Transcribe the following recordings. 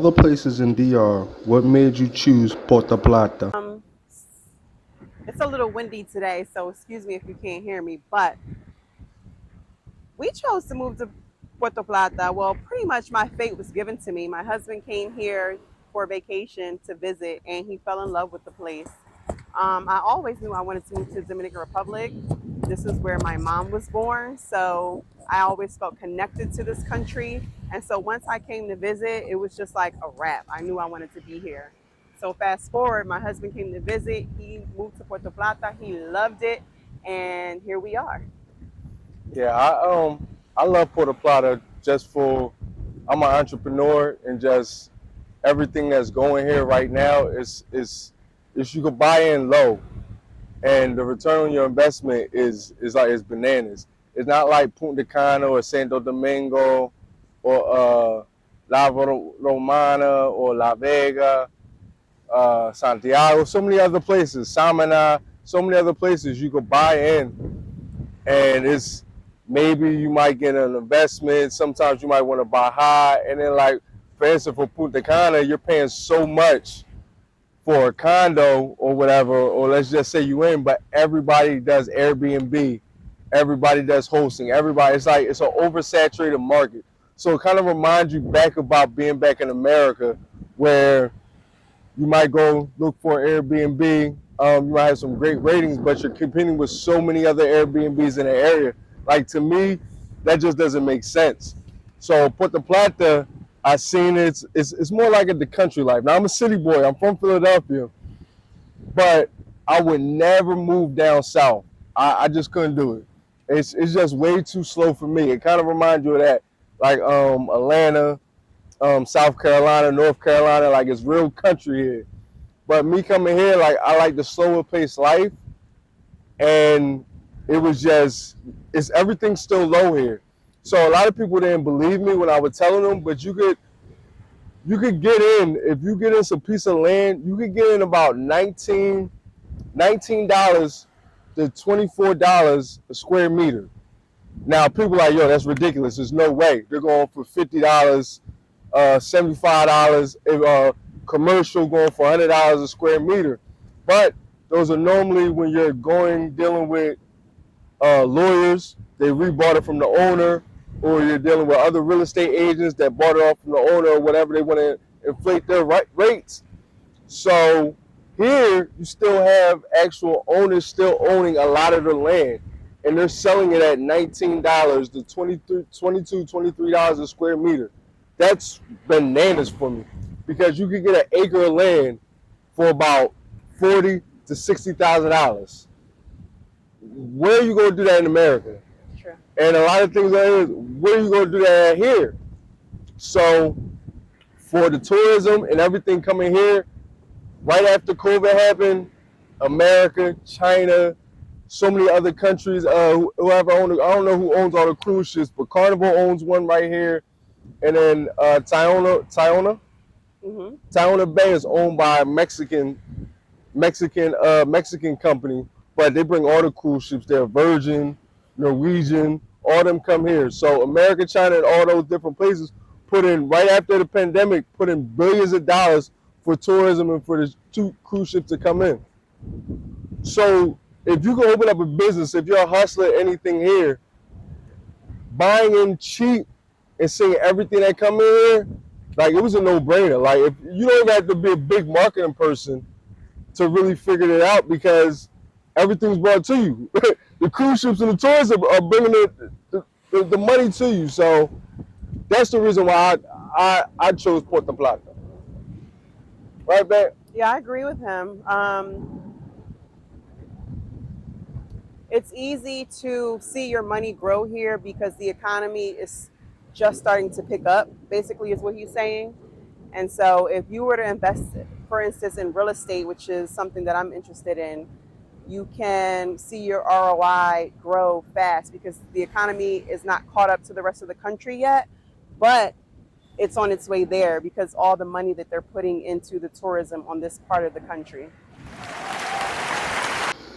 the places in DR, what made you choose Puerto Plata? It's a little windy today, so excuse me if you can't hear me, but we chose to move to Puerto Plata. Well, pretty much my fate was given to me. My husband came here for vacation to visit, and he fell in love with the place. I always knew I wanted to move to the Dominican Republic. This is where my mom was born, so I always felt connected to this country. And so once I came to visit, it was just like a wrap. I knew I wanted to be here. So fast forward, my husband came to visit. He moved to Puerto Plata. He loved it, and here we are. Yeah, I love Puerto Plata just for I'm an entrepreneur and just everything that's going here right now is you could buy in low and the return on your investment is like it's bananas. It's not like Punta Cana or Santo Domingo or La Romana or La Vega, Santiago, so many other places, Samana, so many other places you could buy in and it's maybe you might get an investment. Sometimes you might want to buy high, and then like for instance for Punta Cana, you're paying so much for a condo or whatever, or let's just say you in, but everybody does Airbnb, everybody does hosting, everybody. It's like it's an oversaturated market. So it kind of reminds you back about being back in America, where you might go look for Airbnb. You might have some great ratings, but you're competing with so many other Airbnbs in the area. Like to me, that just doesn't make sense. So Puerto Plata, I seen it's more like the country life. Now I'm a city boy. I'm from Philadelphia, but I would never move down south. I just couldn't do it. It's just way too slow for me. It kind of reminds you of that, like Atlanta, South Carolina, North Carolina. Like it's real country here. But me coming here, like I like the slower paced life, and it was just it's everything still low here. So a lot of people didn't believe me when I was telling them, but you could get in if you get in some piece of land, you could get in about $19 to $24 a square meter. Now people are like, yo, that's ridiculous. There's no way. They're going for $50, $75. If commercial going for $100 a square meter. But those are normally when you're going dealing with lawyers. They rebought it from the owner, or you're dealing with other real estate agents that bought it off from the owner or whatever. They want to inflate their rates. So here you still have actual owners still owning a lot of the land, and they're selling it at $19 to $23 a square meter. That's bananas for me because you could get an acre of land for about $40,000 to $60,000. Where are you going to do that in America? True. And a lot of things like this, where are you going to do that here? So for the tourism and everything coming here, right after COVID happened, America, China, so many other countries, whoever owned, I don't know who owns all the cruise ships, but Carnival owns one right here. And then Hmm. Tiona Bay is owned by a Mexican company, but they bring all the cruise ships there, Virgin, Norwegian, all them come here. So America, China, and all those different places put in, right after the pandemic, put in billions of dollars for tourism and for the two cruise ships to come in. So if you can open up a business, if you're a hustler, anything here, buying in cheap and seeing everything that come in here, like it was a no-brainer. Like if you don't even have to be a big marketing person to really figure it out because everything's brought to you. The cruise ships and the tourists are bringing the money to you. So that's the reason why I chose Puerto Plata. Right, back? Yeah, I agree with him. It's easy to see your money grow here because the economy is just starting to pick up, basically, is what he's saying. And so, if you were to invest, for instance, in real estate, which is something that I'm interested in, you can see your ROI grow fast because the economy is not caught up to the rest of the country yet, but it's on its way there because all the money that they're putting into the tourism on this part of the country.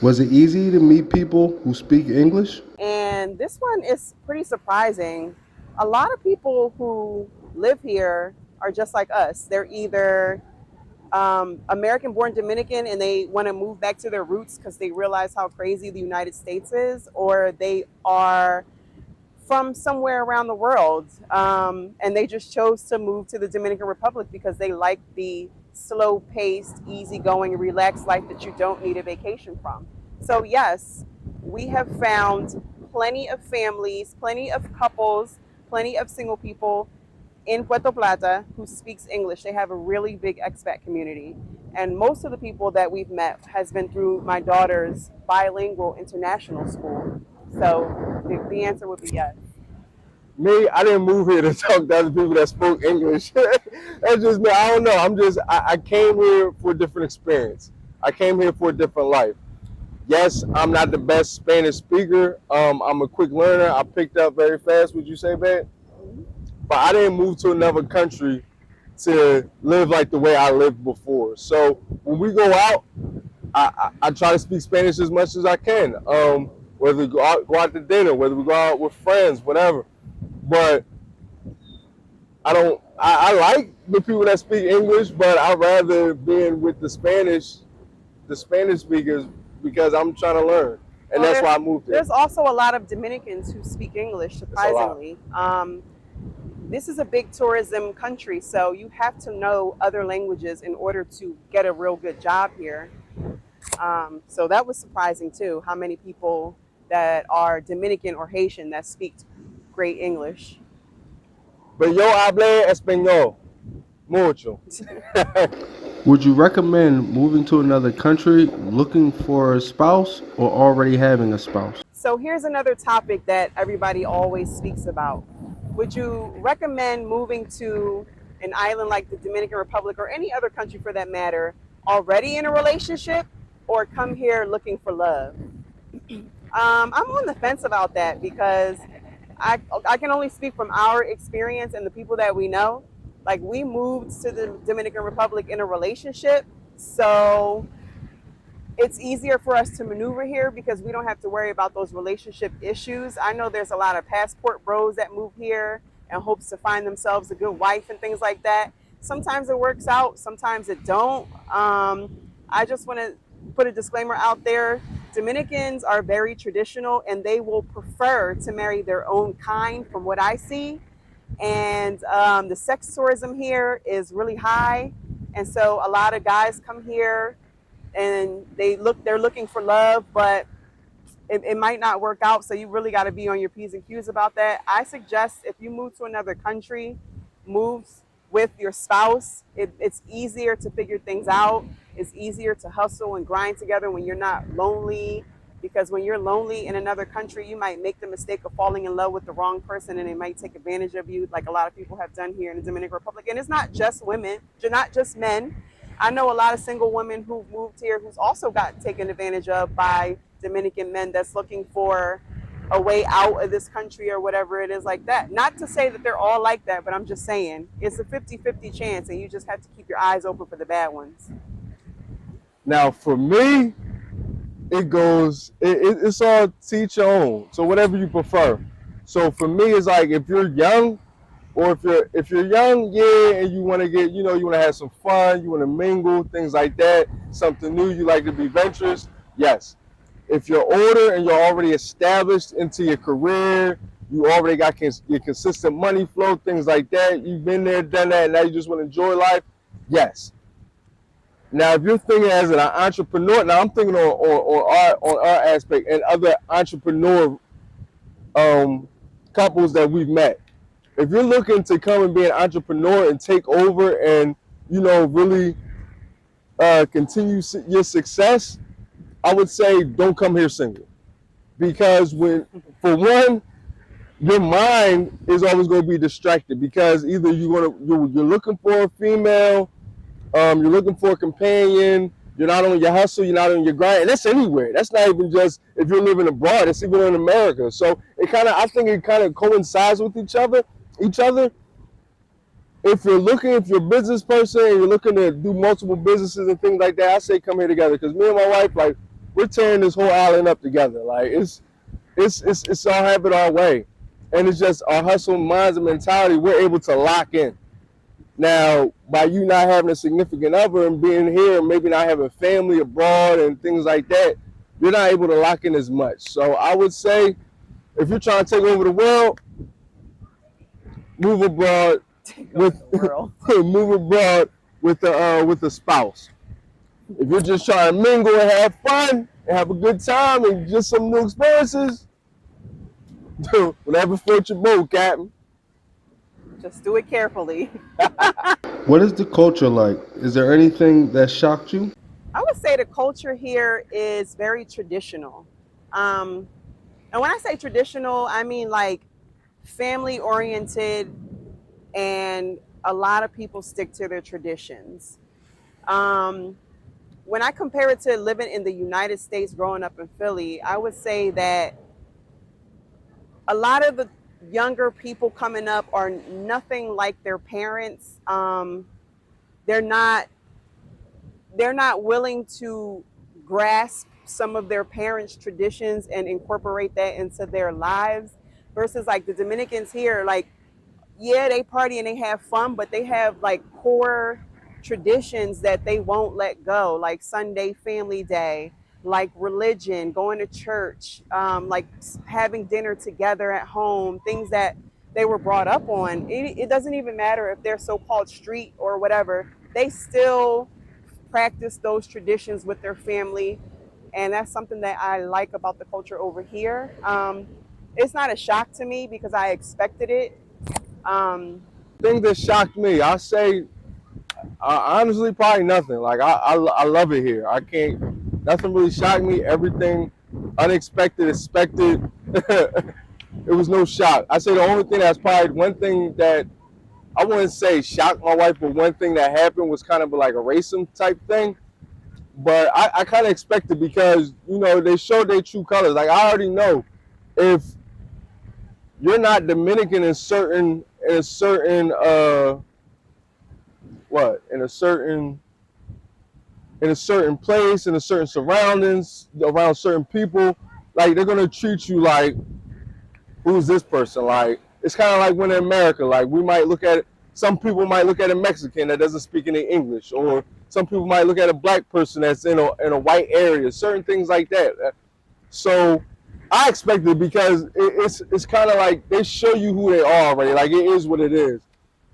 Was it easy to meet people who speak English? And this one is pretty surprising. A lot of people who live here are just like us. They're either American-born Dominican and they want to move back to their roots because they realize how crazy the United States is, or they are from somewhere around the world, and they just chose to move to the Dominican Republic because they like the slow-paced, easygoing, relaxed life that you don't need a vacation from. So yes, we have found plenty of families, plenty of couples, plenty of single people in Puerto Plata who speaks English. They have a really big expat community. And most of the people that we've met has been through my daughter's bilingual international school. So the answer would be yes. Me, I didn't move here to talk to other people that spoke English. That's just me. I don't know. I came here for a different experience. I came here for a different life. Yes, I'm not the best Spanish speaker. I'm a quick learner. I picked up very fast. Would you say, babe? But I didn't move to another country to live like the way I lived before. So when we go out, I try to speak Spanish as much as I can. Whether we go out to dinner, whether we go out with friends, whatever. But I like the people that speak English, but I'd rather being with the Spanish speakers because I'm trying to learn. And Well, that's why I moved here. there's also a lot of Dominicans who speak English, surprisingly. This is a big tourism country, so you have to know other languages in order to get a real good job here. So that was surprising too, how many people that are Dominican or Haitian that speak great English. But yo hablé español. Mucho. Would you recommend moving to another country, looking for a spouse, or already having a spouse? So here's another topic that everybody always speaks about. Would you recommend moving to an island like the Dominican Republic or any other country for that matter already in a relationship, or come here looking for love? I'm on the fence about that because I can only speak from our experience and the people that we know. Like, we moved to the Dominican Republic in a relationship, so it's easier for us to maneuver here because we don't have to worry about those relationship issues. I know there's a lot of passport bros that move here and hopes to find themselves a good wife and things like that. Sometimes it works out, sometimes it don't. I just want to put a disclaimer out there. Dominicans are very traditional and they will prefer to marry their own kind from what I see. And the sex tourism here is really high. And so a lot of guys come here and they're looking for love, but it might not work out. So you really got to be on your P's and Q's about that. I suggest if you move to another country, move with your spouse. It's easier to figure things out. It's easier to hustle and grind together when you're not lonely, because when you're lonely in another country, you might make the mistake of falling in love with the wrong person and they might take advantage of you, like a lot of people have done here in the Dominican Republic. And it's not just women, not just men. I know a lot of single women who've moved here who's also got taken advantage of by Dominican men that's looking for a way out of this country or whatever it is like that. Not to say that they're all like that, but I'm just saying it's a 50-50 chance and you just have to keep your eyes open for the bad ones. Now, for me, it's all to each your own. So whatever you prefer. So for me, it's like if you're young, or if you're young, yeah, and you want to get, you want to have some fun, you want to mingle, things like that, something new, you like to be adventurous, yes. If you're older and you're already established into your career, you already got your consistent money flow, things like that, you've been there, done that, and now you just want to enjoy life, yes. Now, if you're thinking as an entrepreneur, now I'm thinking on our aspect and other entrepreneur couples that we've met. If you're looking to come and be an entrepreneur and take over and, really continue your success, I would say don't come here single. Because for one, your mind is always going to be distracted because either you're looking for a female, you're looking for a companion, you're not on your hustle, you're not on your grind, and that's anywhere. That's not even just if you're living abroad, it's even in America. So I think it kind of coincides with each other. If you're a business person and you're looking to do multiple businesses and things like that, I say come here together because me and my wife, like, we're tearing this whole island up together. Like, it's all have it our way, and it's just our hustle minds and mentality. We're able to lock in. Now, by you not having a significant other and being here, and maybe not having family abroad and things like that, you're not able to lock in as much. So I would say, if you're trying to take over the world, move abroad Take over with the world. move abroad with a spouse. If you're just trying to mingle and have fun and have a good time and just some new experiences, whatever floats your boat, Captain. Just do it carefully. What is the culture like? Is there anything that shocked you? I would say the culture here is very traditional. Um, and when I say traditional, I mean like family oriented, and a lot of people stick to their traditions. Um, when I compare it to living in the United States growing up in Philly, I would say that a lot of the younger people coming up are nothing like their parents. They're not they're not willing to grasp some of their parents' traditions and incorporate that into their lives. Versus like the Dominicans here, like yeah, they party and they have fun, but they have like core traditions that they won't let go, like Sunday family day, like religion, going to church, like having dinner together at home, things that they were brought up on. It doesn't even matter if they're so called street or whatever, they still practice those traditions with their family. And that's something that I like about the culture over here. It's not a shock to me because I expected it. Um, Thing that shocked me, I say honestly, probably nothing. Like I love it here. I can't. Nothing really shocked me. Everything unexpected, expected. It was no shock. I say the only thing that's probably one thing that I wouldn't say shocked my wife, but one thing that happened was kind of like a racism type thing. But I kind of expected because they showed their true colors. Like I already know if you're not Dominican in a certain what in a certain place, in a certain surroundings, around certain people, like they're gonna treat you like, who's this person? Like it's kind of like when in America, like we might look at it. Some people might look at a Mexican that doesn't speak any English, or some people might look at a black person that's in a white area. Certain things like that. So I expected it because it's kind of like they show you who they are already. Like it is what it is.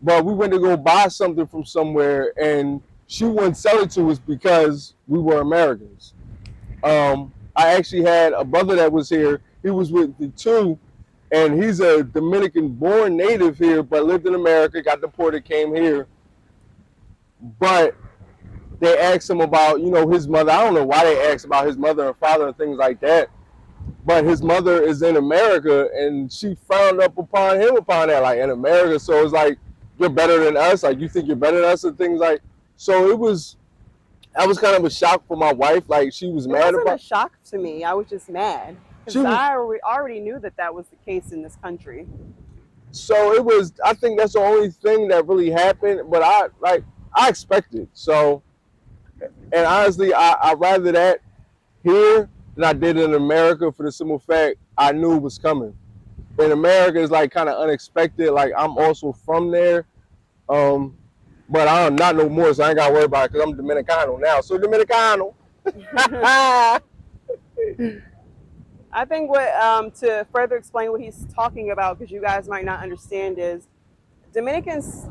But we went to go buy something from somewhere, and she wouldn't sell it to us because we were Americans. I actually had a brother that was here. He was with me too, and he's a Dominican-born native here, but lived in America, got deported, came here. But they asked him about, his mother. I don't know why they asked about his mother and father and things like that. But his mother is in America, and she frowned up upon him upon that, like in America. So it's like, you're better than us. Like you think you're better than us and things like. So that was kind of a shock for my wife. Like she was it mad wasn't a about. shock to me. I was just mad She because was I already knew that that was the case in this country. so it was. I think that's the only thing that really happened. But I expected. So and honestly, I rather that here than I did in America for the simple fact I knew it was coming. In America, it's like kind of unexpected. Like I'm also from there. Um, but I'm not no more, so I ain't got to worry about it because I'm Dominicano now. So Dominicano. I think what to further explain what he's talking about, because you guys might not understand, is Dominicans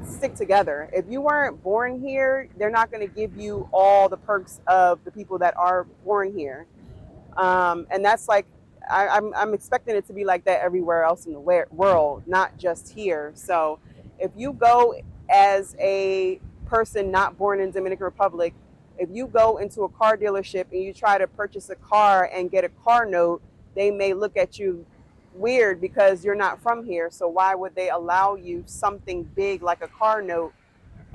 stick together. If you weren't born here, they're not going to give you all the perks of the people that are born here. And that's like I'm expecting it to be like that everywhere else in the world, not just here. So if you go as a person not born in Dominican Republic, if you go into a car dealership and you try to purchase a car and get a car note, they may look at you weird because you're not from here. So why would they allow you something big like a car note,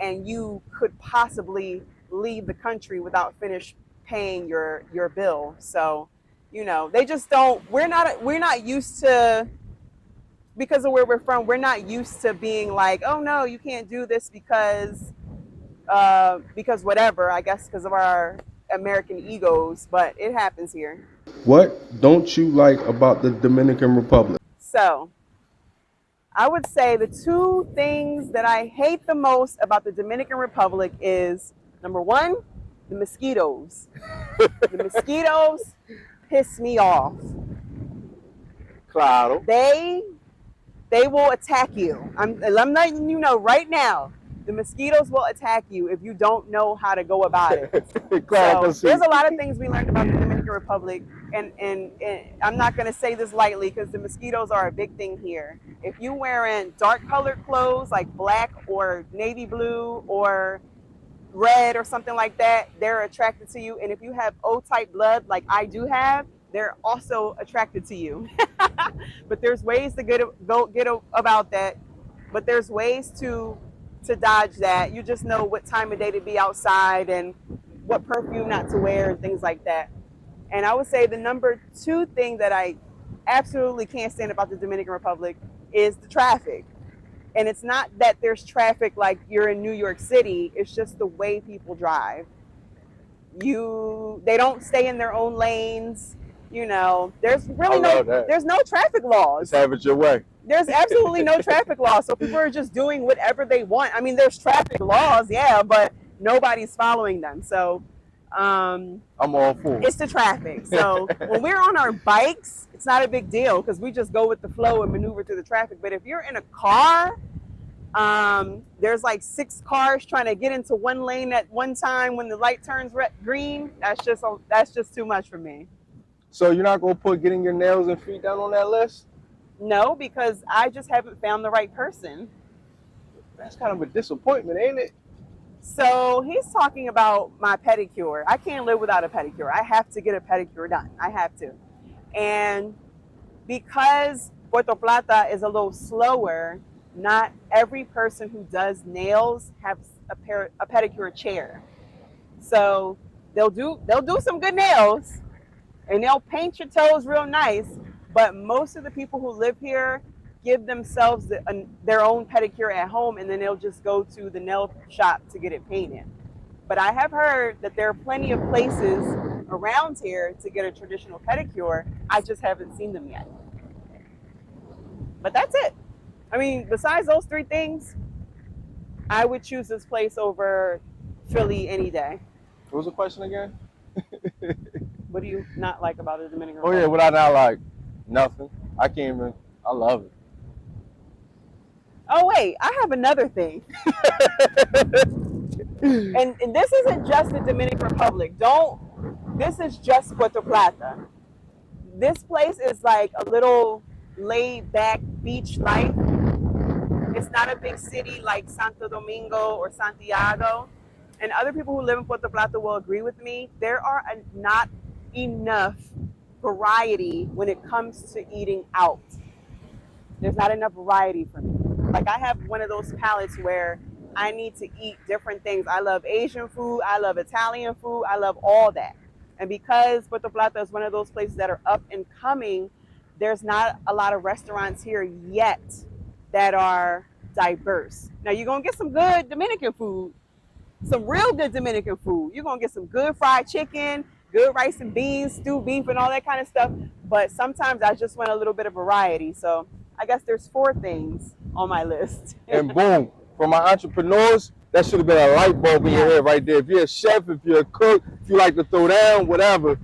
and you could possibly leave the country without finish paying your bill? So they just don't. We're not used to, because of where we're from, we're not used to being like, oh no, you can't do this because whatever, I guess because of our American egos, but it happens here. What don't you like about the Dominican Republic? So I would say the two things that I hate the most about the Dominican Republic is number one, the mosquitoes. The mosquitoes piss me off. Claro. They will attack you. I'm letting you know right now. The mosquitoes will attack you if you don't know how to go about it. Claro, So there's a lot of things we learned about the Dominican Republic, and I'm not going to say this lightly because the mosquitoes are a big thing here. If you're wearing dark colored clothes like black or navy blue or red or something like that, they're attracted to you. And if you have O-type blood like I do have, they're also attracted to you. But there's ways to get about that. But there's ways to dodge that. You just know what time of day to be outside and what perfume not to wear and things like that. And I would say the number two thing that I absolutely can't stand about the Dominican Republic is the traffic. And it's not that there's traffic like you're in New York City. It's just the way people drive. They don't stay in their own lanes. There's really there's no traffic laws. Just have it your way. There's absolutely no traffic laws. So people are just doing whatever they want. I mean, there's traffic laws, yeah, but nobody's following them. So I'm all for it. It's the traffic. So when we're on our bikes, it's not a big deal because we just go with the flow and maneuver through the traffic. But if you're in a car, there's like 6 cars trying to get into one lane at one time when the light turns green. That's just too much for me. So you're not gonna put getting your nails and feet done on that list? No, because I just haven't found the right person. That's kind of a disappointment, ain't it? So he's talking about my pedicure. I can't live without a pedicure. I have to get a pedicure done. I have to. And because Puerto Plata is a little slower, not every person who does nails has a pedicure chair. So they'll do some good nails and they'll paint your toes real nice, but most of the people who live here give themselves their own pedicure at home, and then they'll just go to the nail shop to get it painted. But I have heard that there are plenty of places around here to get a traditional pedicure. I just haven't seen them yet. But that's it. I mean, besides those 3 things, I would choose this place over Philly any day. What was the question again? What do you not like about the Dominican Oh Republic? yeah, what I not like? Nothing. I love it. Oh wait, I have another thing. and this isn't just the Dominican Republic. This is just Puerto Plata. This place is like a little laid back beach life. It's not a big city like Santo Domingo or Santiago. And other people who live in Puerto Plata will agree with me. There are not enough variety when it comes to eating out. There's not enough variety for me. Like I have one of those palates where I need to eat different things. I love Asian food. I love Italian food. I love all that. And because Puerto Plata is one of those places that are up and coming, there's not a lot of restaurants here yet that are diverse. Now you're going to get some good Dominican food, some real good Dominican food. You're going to get some good fried chicken, good rice and beans, stewed beef and all that kind of stuff. But sometimes I just want a little bit of variety. So I guess there's 4 things on my list. And boom, for my entrepreneurs, that should have been a light bulb in your head right there. If you're a chef, if you're a cook, if you like to throw down, whatever,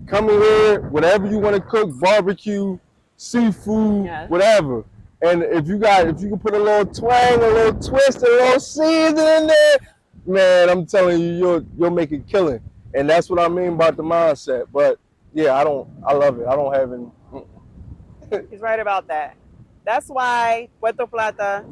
come in here, whatever you want to cook, barbecue, seafood, whatever. And if you can put a little twang, a little twist, a little season in there, man, I'm telling you, you'll make it killing. And that's what I mean about the mindset. But yeah, I love it. I don't have any. He's right about that. That's why Puerto Plata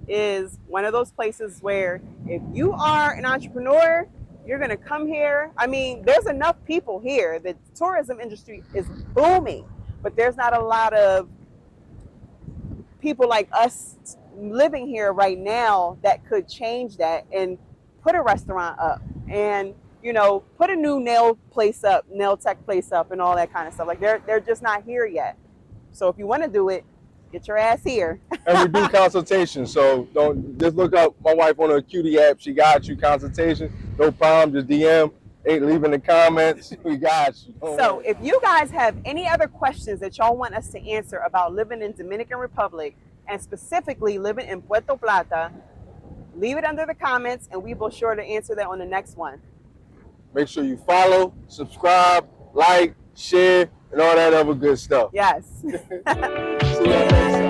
is one of those places where if you are an entrepreneur, you're going to come here. I mean, there's enough people here. The tourism industry is booming, but there's not a lot of people like us living here right now that could change that and put a restaurant up and, put a new nail tech place up and all that kind of stuff. Like they're just not here yet. So if you want to do it, get your ass here. And we do consultations, so don't just look up my wife on her Cutie app. She got you consultation. No problem. Just DM. Leave in the comments. We got you. So if you guys have any other questions that y'all want us to answer about living in Dominican Republic and specifically living in Puerto Plata, leave it under the comments and we will sure to answer that on the next one. Make sure you follow, subscribe, like, share, and all that other good stuff. Yes. See you next time.